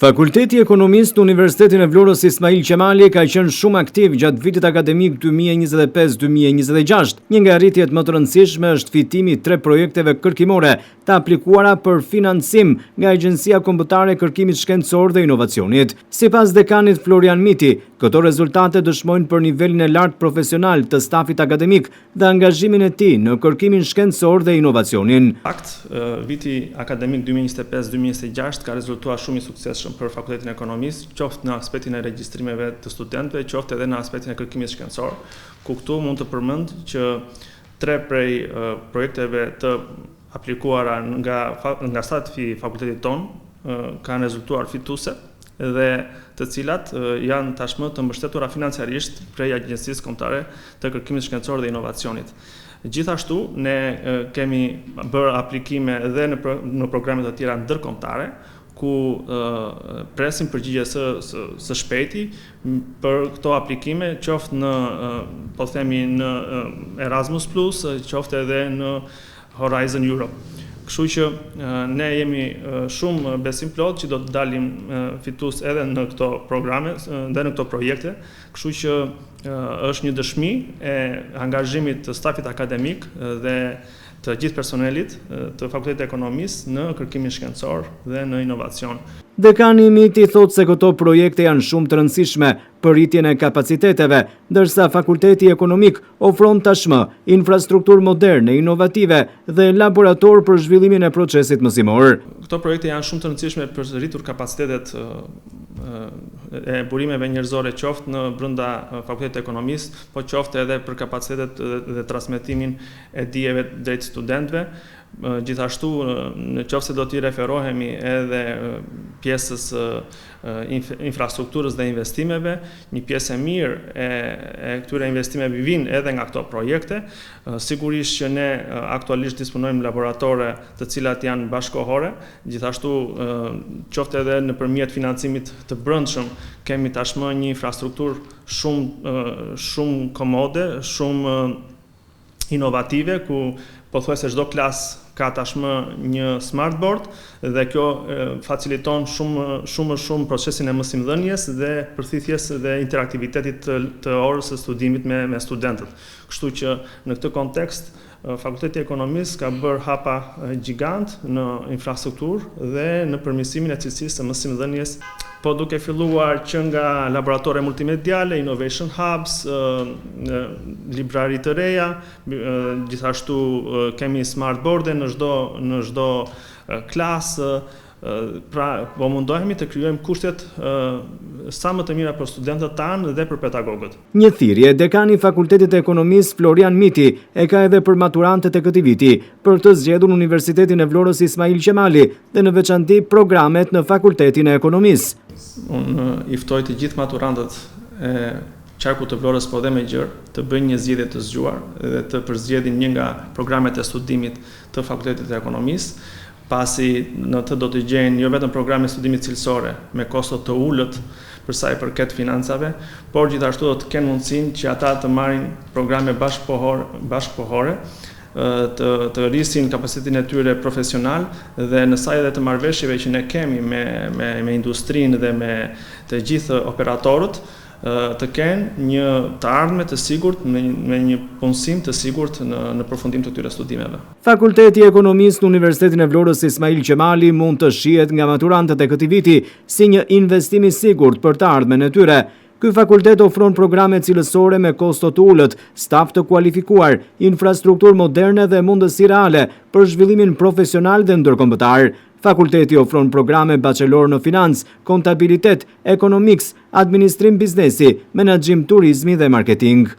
Fakulteti i Ekonomisë në Universitetin e Vlorës Ismail Qemali ka qenë shumë aktiv gjatë vitit akademik 2025-2026. Një nga arritjet më të rëndësishme është fitimi 3 projekteve kërkimore të aplikuara për financim nga Agjencia Kombëtare e Kërkimit Shkencor dhe Inovacionit. Sipas dekanit Florian Miti, këto rezultate dëshmojnë për nivelin e lartë profesional të stafit akademik dhe angazhimin e tij në kërkimin shkencor dhe inovacionin. Viti akademik 2025-2026 ka rezultuar shumë i suksesshëm për Fakultetin e Ekonomisë, qoftë në aspektin e regjistrimeve të studentëve, qoftë edhe në aspektin e kërkimit shkencor, ku këtu mund të përmend që 3 prej projekteve të aplikuara nga stati fakultetit tonë kanë rezultuar fituese dhe të cilat janë tashmë të mbështetura financiarisht prej Agjencisë Kombëtare të Kërkimit Shkencor dhe Inovacionit. Gjithashtu, ne kemi bërë aplikime edhe në programe të tjera ndërkombëtare, ku presim përgjigje së shpejti për këto aplikime, qoftë në Erasmus+, qoftë edhe në Horizon Europe. Kështu që ne jemi shumë besim plot që do të dalim fitues edhe në këto programe dhe në këto projekte, kështu që është një dëshmi e angazhimit të stafit akademik dhe të gjithë personelit të Fakultetit e Ekonomisë në kërkimin shkencor dhe në inovacion. Dekani Miti thotë se këto projekte janë shumë të rëndësishme për rritjen e kapaciteteve, ndërsa Fakulteti Ekonomik ofron tashmë infrastrukturë moderne, inovative dhe laborator për zhvillimin e procesit mësimor. Këto projekte janë shumë të rëndësishme për të rritur kapacitetet e burimeve njerëzore, qoftë në brenda Fakultetit të Ekonomisë, po qoftë edhe për kapacitetet dhe transmetimin e dijeve drejt studentëve. Gjithashtu, në qoftë se do t'i referohemi edhe pjesës infrastrukturës dhe investimeve, një pjesë e mirë e këtyre investimeve vijnë edhe nga këto projekte. Sigurisht që ne aktualisht disponojmë laboratore të cilat janë bashkëkohore, gjithashtu qoftë edhe nëpërmjet financimit të brendshëm kemi tashmë një infrastrukturë shumë komode, shumë inovative, ku pothuajse çdo klasë ka tashmë një smartboard dhe kjo faciliton shumë procesin e mësimdhënies dhe përthithjes dhe interaktivitetit të orës së studimit me studentët. Kështu që në këtë kontekst Fakulteti i Ekonomisë ka bërë hapa gjigant në infrastrukturë dhe në përmirësimin e cilësisë së mësimdhënies, po duke filluar që nga laboratore multimediale, innovation hubs, librari të reja, gjithashtu kemi smartboarde në çdo klasë. Pra, po mundohemi të krijojmë kushtet sa më të mira për studentët tanë dhe për pedagogët. Një thirrje dekani Fakultetit të Ekonomisë Florian Miti e ka edhe për maturantët e këtij viti, për të zgjedhur në Universitetin e Vlorës Ismail Qemali dhe në veçanti programet në Fakultetin e Ekonomisë. Unë i ftoj të gjithë maturantët e qarkut të Vlorës, po dhe me gjërë, të bëjnë një zgjedhje të zgjuar dhe të përzgjedhin një nga programet e studimit të Fakultetit të Ekonomisë, pasi në të do të gjenë jo vetëm programe studimit cilësore me kosto të ulët për sa i përket financave, por gjithashtu do të kenë mundësinë që ata të marrin programe bashkëkohore, të rrisin kapacitetin e tyre profesional dhe në saj edhe të marrëveshjeve që ne kemi me industrinë dhe me të gjithë operatorët, të kenë një të ardhme të sigurt me një punësim të sigurt në përfundim të këtyre studimeve. Fakulteti i Ekonomisë në Universitetin e Vlorës Ismail Qemali mund të shihet nga maturantët e këtij viti si një investim i sigurt për të ardhmen e tyre. Ky fakultet ofron programe cilësore me kosto të ulët, staf të kualifikuar, infrastrukturë moderne dhe mundësi reale për zhvillimin profesional dhe ndërkombëtar. Fakulteti ofron programe bachelor në financë, kontabilitet, ekonomiks, administrim biznesi, menaxhim turizmi dhe marketing.